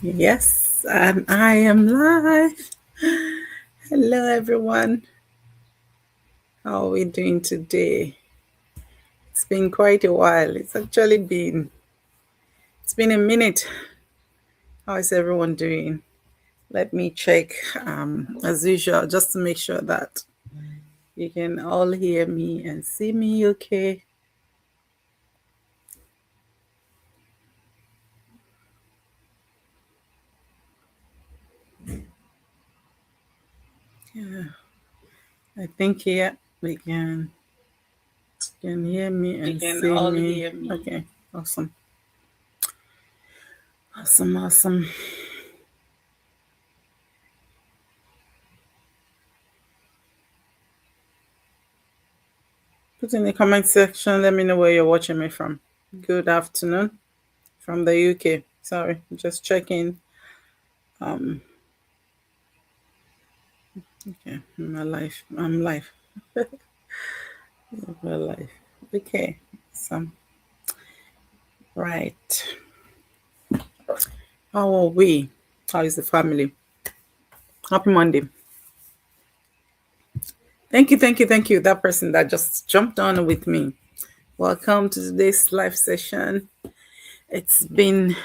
Yes, and I am live. Hello, everyone. How are we doing today? It's been quite a while. It's been a minute. How is everyone doing? Let me check, as usual, just to make sure that you can all hear me and see me okay. Yeah, I think, yeah, we can hear me You and can see all me. hear me. Okay, awesome. Awesome, awesome. Put in the comment section. Let me know where you're watching me from. Good afternoon from the UK. Sorry, just checking. Um, okay, my life. I'm live. My life. Okay. So, right. How are we? How is the family? Happy Monday. Thank you, thank you, thank you. That person that just jumped on with me. Welcome to today's live session. It's been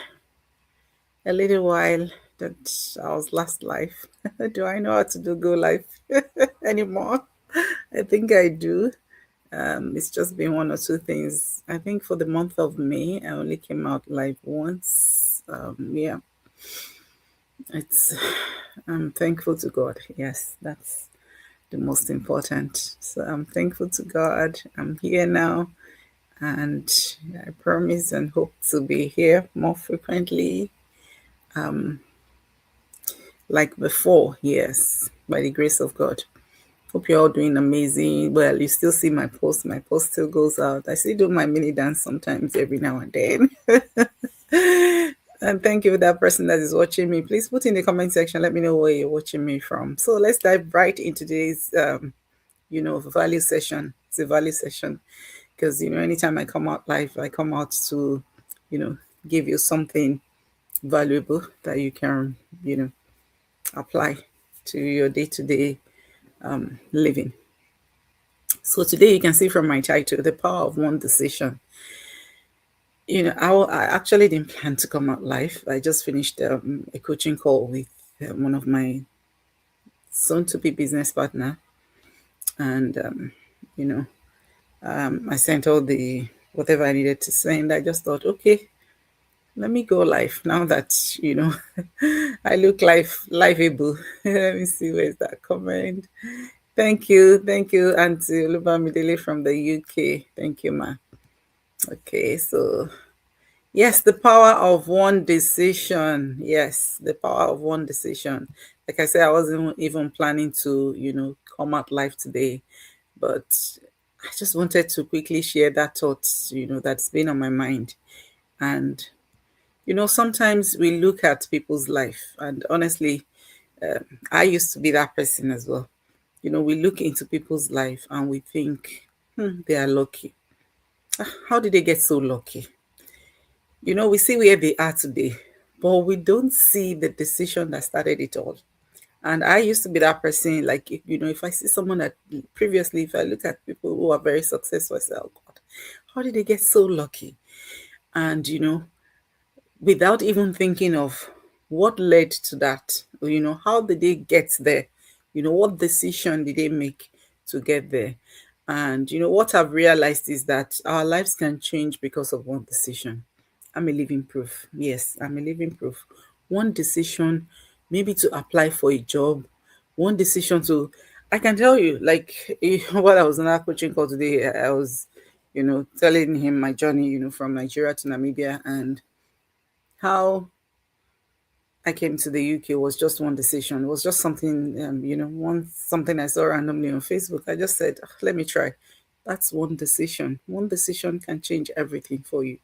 a little while that I was last live. Do I know how to do go live anymore? I think I do. It's just been one or two things. I think for the month of May, I only came out live once. Yeah, it's. I'm thankful to God. Yes, that's the most important. So I'm thankful to God. I'm here now, and I promise and hope to be here more frequently, like before. Yes, by the grace of God. Hope you're all doing amazing. Well, you still see my post. My post still goes out. I still do my mini dance sometimes every now and then. And thank you for that person that is watching me. Please put in the comment section. Let me know where you're watching me from. So let's dive right into today's, value session. It's a value session because anytime I come out live, I come out to, you know, give you something valuable that you can, apply to your day-to-day living. So today you can see from my title, The Power of One Decision. I actually didn't plan to come out live. I just finished a coaching call with one of my soon-to-be business partner, and you know, I sent all the whatever I needed to send. I just thought, okay, let me go live now that I look liveable. Let me see where's that comment. Thank you, Auntie Lubamidele from the UK. Thank you, ma. Okay, so yes, the power of one decision. Yes, the power of one decision. Like I said, I wasn't even planning to, come out live today, but I just wanted to quickly share that thought, that's been on my mind. And, sometimes we look at people's life, and honestly, I used to be that person as well. We look into people's life and we think, they are lucky. How did they get so lucky? We see where they are today, but we don't see the decision that started it all. And I used to be that person, like, if I see someone that previously, if I look at people who are very successful, I say, oh God, how did they get so lucky? And, without even thinking of what led to that, or, how did they get there? What decision did they make to get there? And, what I've realized is that our lives can change because of one decision. I'm a living proof. Yes, I'm a living proof. One decision, maybe to apply for a job, one decision to, I can tell you, like, while I was on that coaching call today, I was, telling him my journey, from Nigeria to Namibia, and how I came to the UK was just one decision. It was just something, something I saw randomly on Facebook. I just said, "Ah, let me try." That's one decision. One decision can change everything for you.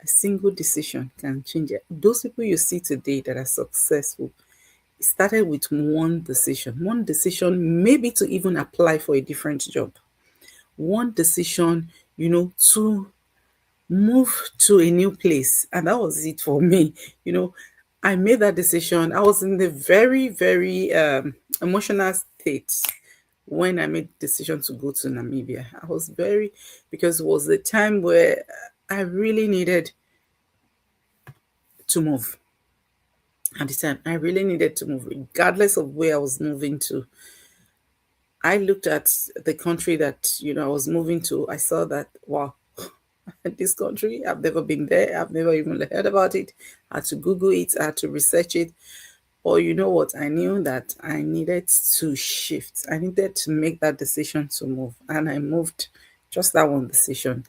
A single decision can change it. Those people you see today that are successful, it started with one decision. One decision, maybe to even apply for a different job. One decision, to move to a new place. And that was it for me. You know, I made that decision. I was in the very, very emotional state when I made the decision to go to Namibia. I was very, because it was the time where I really needed to move. At the time, I really needed to move, regardless of where I was moving to. I looked at the country that I was moving to. I saw that, wow, this country, I've never been there. I've never even heard about it. I had to Google it. I had to research it. Or you know what? I knew that I needed to shift. I needed to make that decision to move. And I moved, just that one decision.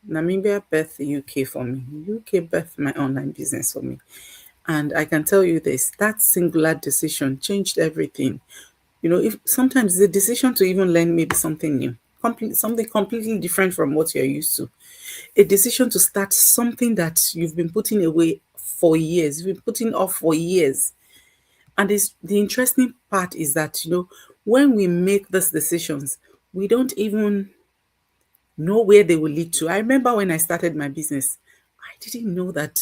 Namibia birthed the UK for me. UK birthed my online business for me. And I can tell you this, that singular decision changed everything. If sometimes the decision to even learn maybe something new, something completely different from what you're used to, a decision to start something that you've been putting away for years, you've been putting off for years. And the interesting part is that, when we make these decisions, we don't even know where they will lead to. I remember when I started my business, I didn't know that,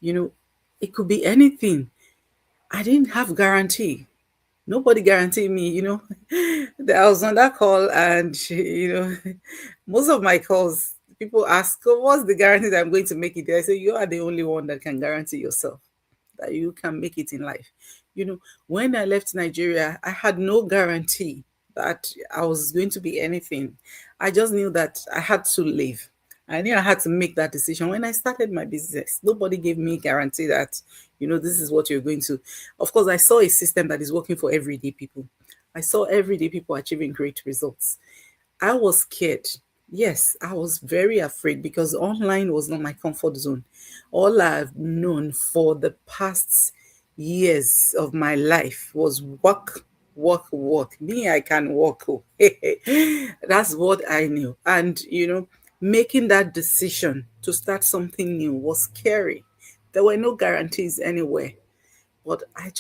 you know, it could be anything. I didn't have guarantee. Nobody guaranteed me, that I was on that call and, most of my calls, people ask, oh, what's the guarantee that I'm going to make it there? I say, you are the only one that can guarantee yourself that you can make it in life. When I left Nigeria, I had no guarantee that I was going to be anything. I just knew that I had to leave. I knew I had to make that decision. When I started my business, nobody gave me guarantee that, this is what you're going to. Of course, I saw a system that is working for everyday people. I saw everyday people achieving great results. I was scared. Yes, I was very afraid because online was not my comfort zone. All I've known for the past years of my life was work, work, work. Me, I can work. Oh. That's what I knew. And, making that decision to start something new was scary. There were no guarantees anywhere. But I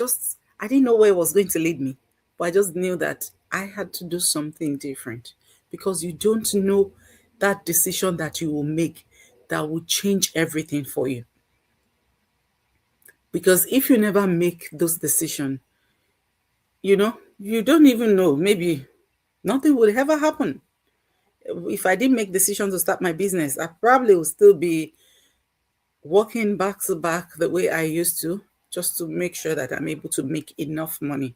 didn't know where it was going to lead me. But I just knew that I had to do something different because you don't know that decision that you will make that will change everything for you. Because if you never make those decisions, you don't even know. Maybe nothing would ever happen. If I didn't make decisions to start my business, I probably would still be working back to back the way I used to, just to make sure that I'm able to make enough money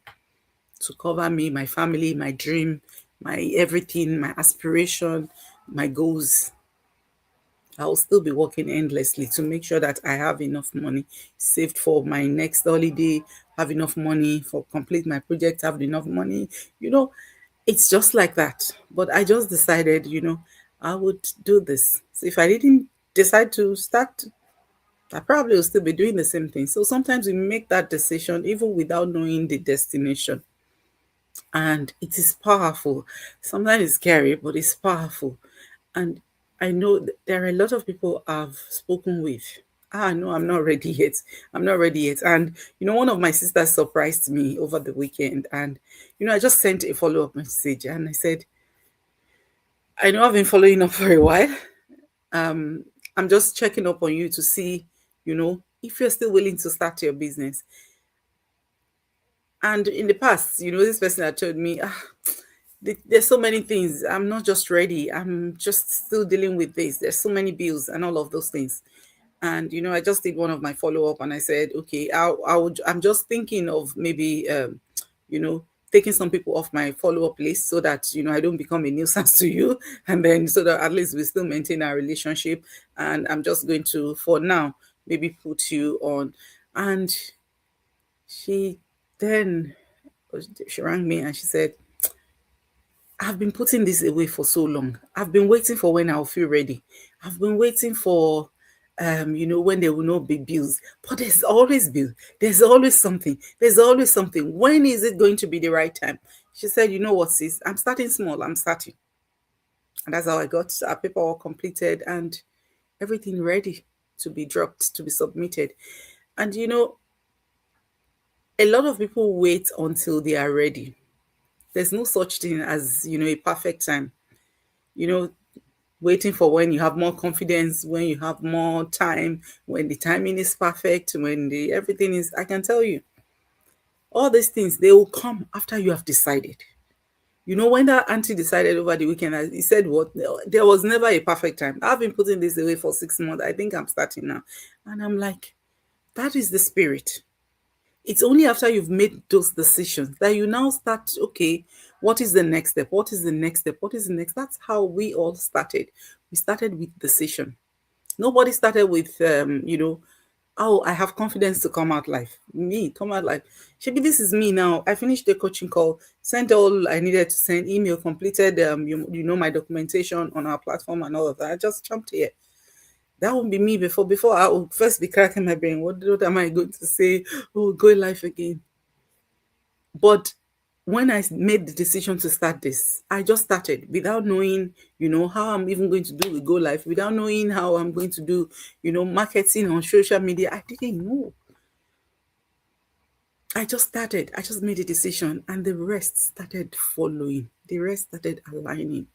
to cover me, my family, my dream, my everything, my aspiration, my goals. I'll still be working endlessly to make sure that I have enough money saved for my next holiday, have enough money for complete my project, have enough money. It's just like that. But I just decided, I would do this. So if I didn't decide to start, I probably will still be doing the same thing. So sometimes we make that decision even without knowing the destination. And it is powerful. Sometimes it's scary, but it's powerful. And I know there are a lot of people I've spoken with. No, I'm not ready yet. I'm not ready yet. And one of my sisters surprised me over the weekend, and I just sent a follow-up message, and I said, I know I've been following up for a while. I'm just checking up on you to see, if you're still willing to start your business. And in the past, this person had told me, there's so many things. I'm not just ready. I'm just still dealing with this. There's so many bills and all of those things. And I just did one of my follow up, and I said, okay, I'm just thinking of maybe, taking some people off my follow up list so that I don't become a nuisance to you, and then so that at least we still maintain our relationship. And I'm just going to, for now, maybe put you on. And she then she rang me and she said, I've been putting this away for so long. I've been waiting for when I'll feel ready. I've been waiting for when there will not be bills. But there's always bill. There's always something. There's always something. When is it going to be the right time? She said, you know what, sis? I'm starting small. I'm starting. And that's how I got our paperwork completed and everything ready to be dropped, to be submitted. And a lot of people wait until they are ready. There's no such thing as, a perfect time. You know, waiting for when you have more confidence, when you have more time, when the timing is perfect, when the everything is, I can tell you, all these things, they will come after you have decided. You know, when that auntie decided over the weekend, he said, what? There was never a perfect time. I've been putting this away for 6 months. I think I'm starting now. And I'm like, that is the spirit. It's only after you've made those decisions that you now start, okay, what is the next step? What is the next step? What is the next? That's how we all started. We started with decision. Nobody started with, oh, I have confidence to come out live. Me, come out live. Maybe this is me now. I finished the coaching call, sent all I needed to send, email completed, my documentation on our platform and all of that. I just jumped here. That would be me before. Before I would first be cracking my brain. What am I going to say? Oh, go live again. But when I made the decision to start this, I just started without knowing, how I'm even going to do the go live, without knowing how I'm going to do, marketing on social media. I didn't know. I just started. I just made a decision, and the rest started following. The rest started aligning.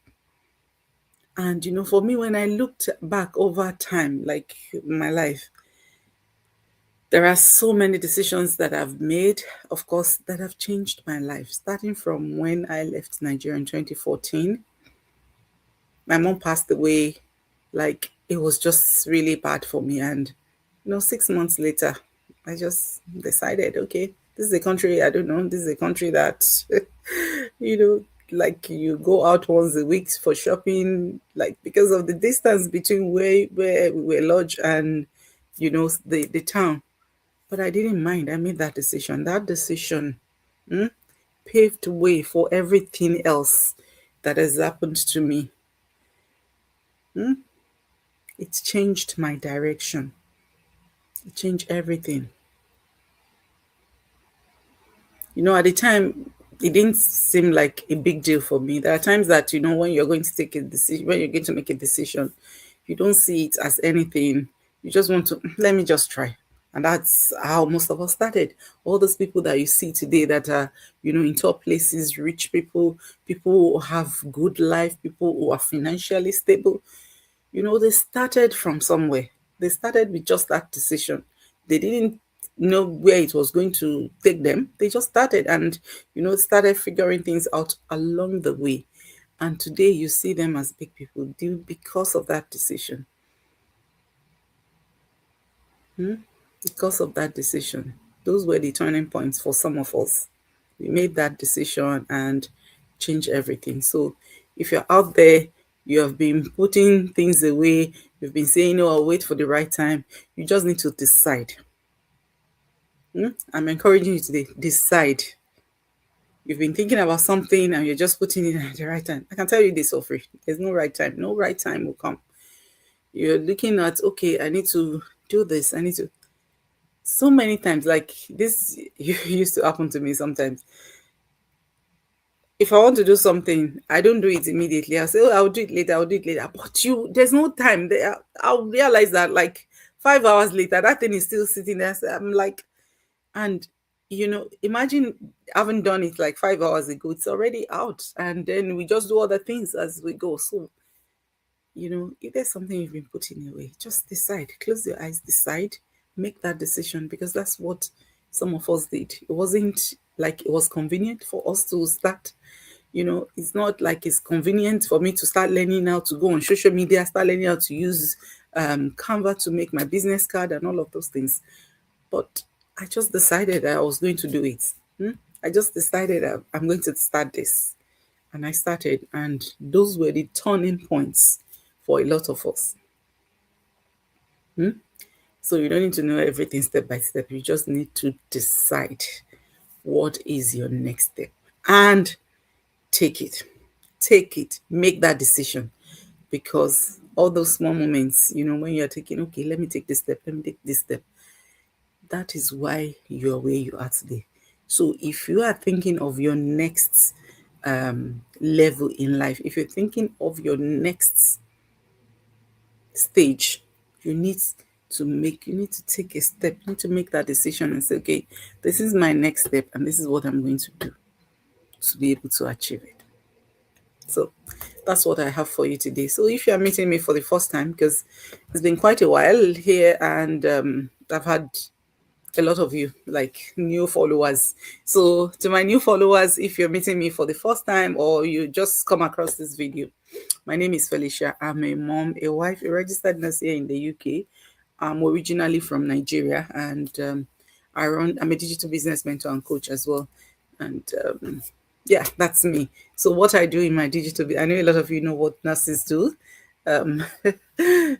And, for me, when I looked back over time, like my life, there are so many decisions that I've made, of course, that have changed my life. Starting from when I left Nigeria in 2014, my mom passed away. Like, it was just really bad for me. And, 6 months later, I just decided, okay, this is a country, I don't know, this is a country that, like you go out once a week for shopping, like because of the distance between where we were lodged and, the town. But I didn't mind. I made that decision. That decision paved way for everything else that has happened to me. It changed my direction. It changed everything. At the time, it didn't seem like a big deal for me. There are times that, when you're going to take a decision, when you're going to make a decision, you don't see it as anything. You just want to, let me just try. And that's how most of us started. All those people that you see today that are, in top places, rich people who have good life, people who are financially stable, they started from somewhere. They started with just that decision. They didn't know where it was going to take them. They just started and, started figuring things out along the way. And today you see them as big people due because of that decision. Because of that decision. Those were the turning points for some of us. We made that decision and changed everything. So if you're out there, you have been putting things away, you've been saying, no, I'll wait for the right time. You just need to decide. I'm encouraging you today, decide. You've been thinking about something and you're just putting it at the right time. I can tell you this for free. There's no right time. No right time will come. You're looking at, okay, I need to do this. I need to. So many times, like this used to happen to me sometimes. If I want to do something, I don't do it immediately. I'll say, oh, I'll do it later. I'll do it later. But there's no time there. I'll realize that like 5 hours later, that thing is still sitting there. So I'm like, and imagine having done it like 5 hours ago. It's already out, and then we just do other things as we go. So, if there's something you've been putting away, just decide. Close your eyes, decide, make that decision, because that's what some of us did. It wasn't like it was convenient for us to start. It's not like it's convenient for me to start learning how to go on social media, start learning how to use Canva to make my business card and all of those things. But I just decided I was going to do it. I just decided I'm going to start this. And I started, and those were the turning points for a lot of us. So you don't need to know everything step by step. You just need to decide what is your next step and take it. Take it. Make that decision. Because all those small moments, when you're taking, okay, let me take this step, let me take this step. That is why you're where you are today. So if you are thinking of your next level in life, if you're thinking of your next stage, you need to take a step. You need to make that decision and say, okay, this is my next step and this is what I'm going to do to be able to achieve it. So that's what I have for you today. So if you are meeting me for the first time, because it's been quite a while here, and I've had a lot of you like new followers. So to my new followers, if you're meeting me for the first time or you just come across this video, my name is Felicia. I'm a mom, a wife, a registered nurse here in the UK. I'm originally from Nigeria, and I'm a digital business mentor and coach as well. And yeah, that's me. So what I do in my I know a lot of you know what nurses do. Um,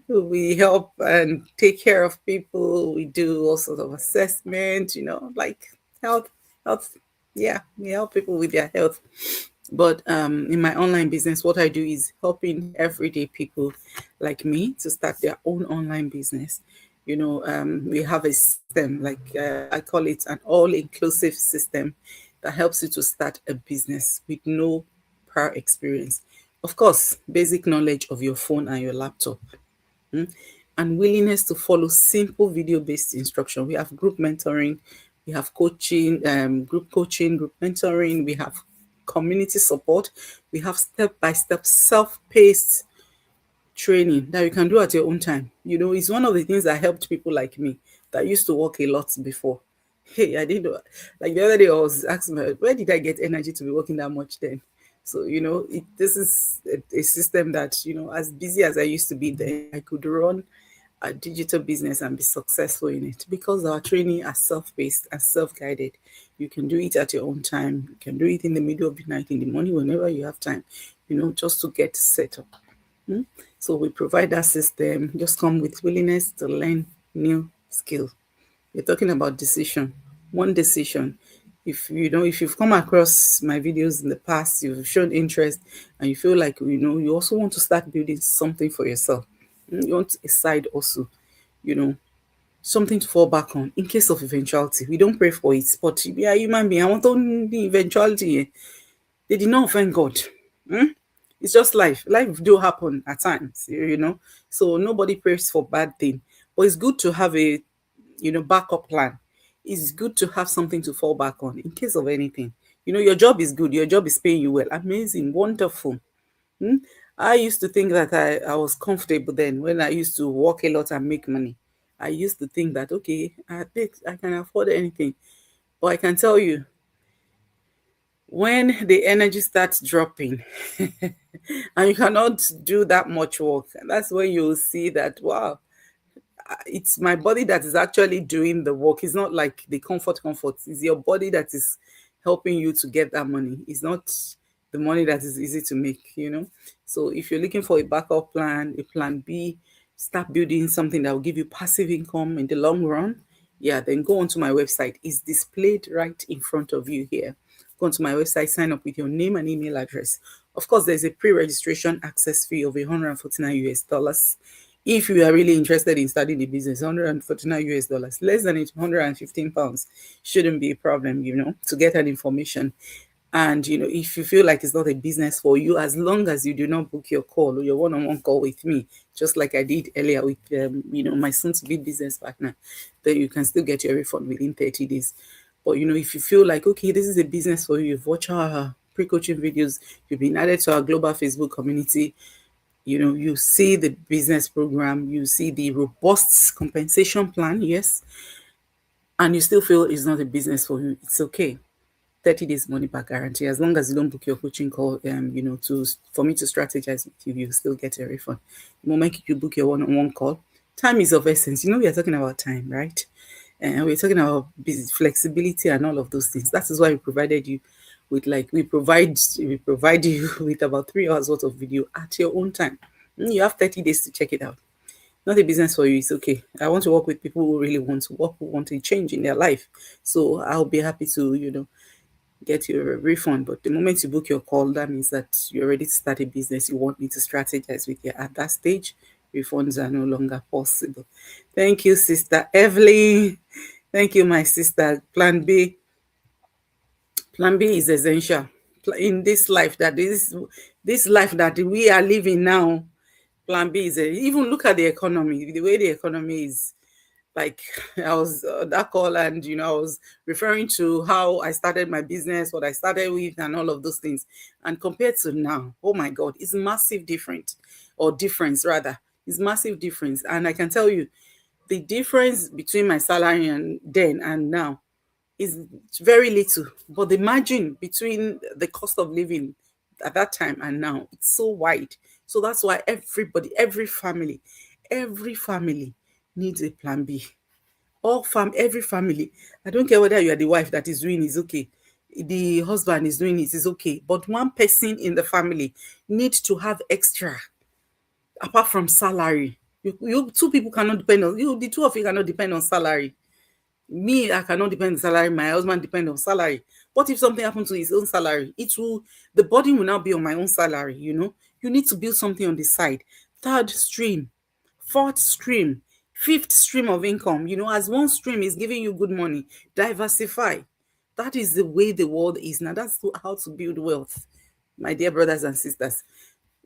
we help and take care of people. We do all sorts of assessment, like health, health. Yeah, we help people with their health. But in my online business, what I do is helping everyday people like me to start their own online business. We have a system, like I call it an all-inclusive system that helps you to start a business with no prior experience. Of course, basic knowledge of your phone and your laptop, and willingness to follow simple video-based instruction. We have group mentoring, we have coaching, group mentoring, we have community support, we have step-by-step self-paced training that you can do at your own time. It's one of the things that helped people like me that used to work a lot before. Hey, I didn't know. Like the other day, I was asking where did I get energy to be working that much then? So, this is a system that, as busy as I used to be then, I could run a digital business and be successful in it because our training are self-paced and self-guided. You can do it at your own time. You can do it in the middle of the night, in the morning, whenever you have time, just to get set up. So we provide that system. Just come with willingness to learn new skills. We're talking about decision. One decision. If you've come across my videos in the past, you've shown interest, and you feel like you also want to start building something for yourself. You want a side also, you know, something to fall back on in case of eventuality. We don't pray for it, but we are human being. I want the eventuality. They did not offend God. It's just life. Life do happen at times. So nobody prays for bad thing. But it's good to have a backup plan. It's good to have something to fall back on in case of anything. Your job is good. Your job is paying you well. Amazing, wonderful. Hmm? I used to think that I was comfortable then when I used to work a lot and make money. I used to think that, okay, I can afford anything. But I can tell you, when the energy starts dropping and you cannot do that much work, that's when you'll see that, wow, it's my body that is actually doing the work. It's not like the comfort. It's your body that is helping you to get that money. It's not the money that is easy to make. So if you're looking for a backup plan, a plan B, start building something that will give you passive income in the long run. Yeah, then go onto my website. It's displayed right in front of you here. Go onto my website, sign up with your name and email address. Of course, there's a pre-registration access fee of $149. If you are really interested in starting the business, $149, less than £115 shouldn't be a problem, to get that information. And if you feel like it's not a business for you, as long as you do not book your call or your one-on-one call with me, just like I did earlier with my soon-to-be business partner, then you can still get your refund within 30 days. But if you feel like, okay, this is a business for you, you've watched our pre-coaching videos, you've been added to our global Facebook community, you see the business program, you see the robust compensation plan, yes, and you still feel it's not a business for you, it's okay. 30 days money back guarantee. As long as you don't book your coaching call, for me to strategize with you, you still get a refund. The moment you book your one-on-one call, time is of essence. We are talking about time, right? And we're talking about flexibility and all of those things. That is why we provided you with we provide you with about 3 hours worth of video at your own time. You have 30 days to check it out. Not a business for you, it's okay. I want to work with people who really want to work, who want a change in their life. So I'll be happy to, get your refund. But the moment you book your call, that means that you're ready to start a business. You want me to strategize with you. At that stage, refunds are no longer possible. Thank you, Sister Evelyn. Thank you, my sister. Plan B is essential in this life this life that we are living now. Plan B is even look at the economy, the way the economy is. Like I was that call, and I was referring to how I started my business, what I started with, and all of those things. And compared to now, oh my God, it's massive different, or difference rather. It's massive difference. And I can tell you the difference between my salary and then and now is very little. But the margin between the cost of living at that time and now, it's so wide. So that's why everybody, every family needs a plan B. Every family. I don't care whether you are the wife that is doing, is okay. The husband is doing it, is okay. But one person in the family needs to have extra apart from salary. You two people cannot depend on you. The two of you cannot depend on salary. Me, I cannot depend on salary. My husband depend on salary. What if something happened to his own salary? The burden will now be on my own salary. You need to build something on the side. Third stream, fourth stream, fifth stream of income. As one stream is giving you good money, diversify. That is the way the world is now. That's how to build wealth, my dear brothers and sisters.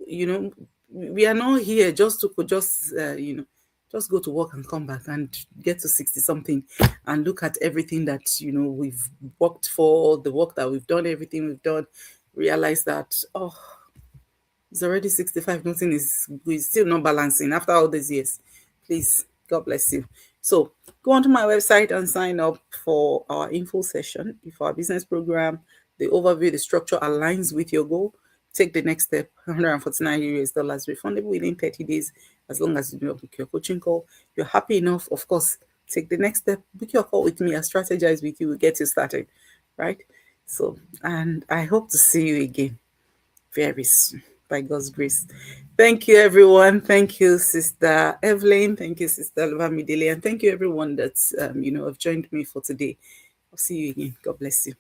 you know we are not here just to just go to work and come back and get to 60 something and look at everything that we've worked for, the work that we've done, everything we've done, realize that, oh, it's already 65, nothing is still not balancing after all these years. Please, God bless you. So go onto my website and sign up for our info session. If our business program, the overview, the structure aligns with your goal, take the next step. $149 refundable within 30 days, as long as you do not book your coaching call. You're happy enough, of course, take the next step, book your call with me. I strategize with you, we'll get you started, right? So, and I hope to see you again very soon, by God's grace. Thank you, everyone. Thank you, Sister Evelyn. Thank you, Sister Luvamidele. And thank you, everyone that have joined me for today. I'll see you again. God bless you.